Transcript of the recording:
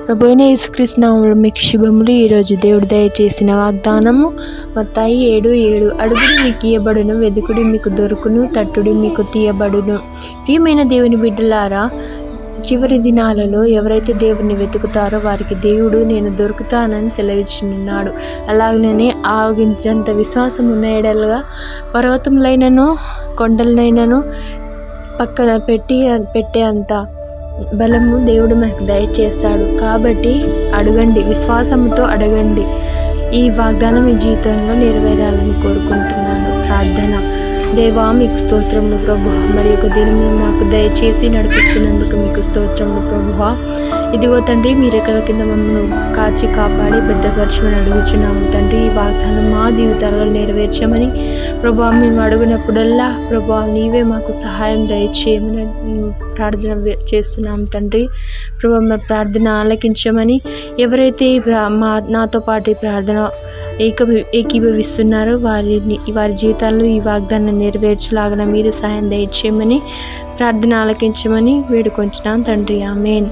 ప్రభువైన యేసుక్రీస్తు నామములో మీకు శుభములు. ఈరోజు దేవుడు దయచేసిన వాగ్దానము మత్తయి 7:7. అడుగుడి మీకు ఇయ్యబడును, వెదుకుడి మీకు దొరుకును, తట్టుడి మీకు తీయబడును. ప్రియమైన దేవుని బిడ్డలారా, చివరి దినాలలో ఎవరైతే దేవుని వెతుకుతారో వారికి దేవుడు నేను దొరుకుతానని సెలవిచ్చున్నాడు. అలాగనే ఆవగించేంత విశ్వాసం ఉన్న ఎడలుగా పర్వతములైనను కొండలనైనను పక్కన పెట్టే అంత బలము దేవుడు మనకు దయచేస్తాడు. కాబట్టి అడగండి, విశ్వాసంతో అడగండి. ఈ వాగ్దానం మీ జీవితంలో నెరవేరాలని కోరుకుంటున్నాను. ప్రార్థన. దేవా, మీకు స్తోత్రములు ప్రభువా. మరి ఒక దినము మాకు దయచేసి నడిపిస్తున్నందుకు మీకు స్తోత్రములు ప్రభువా. ఇదిగో తండ్రి, మీ రెక్కల కింద మమ్మల్ని కాచి కాపాడి భద్రపరచమని అడుగుచున్నాము తండ్రి. ఈ వాగ్దానం మా జీవితాల్లో నెరవేర్చమని ప్రభువా మేము అడుగునప్పుడల్లా ప్రభువా నీవే మాకు సహాయం దయచేయమని ప్రార్థన చేస్తున్నాము తండ్రి. ప్రభువా మా ప్రార్థన ఆలకించమని ఎవరైతే నాతో పాటు ఈ ప్రార్థన ఏకీభవిస్తున్నారో వారి జీవితాల్లో ఈ వాగ్దానం నెరవేర్చలాగా మీరు సాయం దయచేయమని ప్రార్థన ఆలకించమని వేడుకొంచున్నాం తండ్రి. ఆమేన్.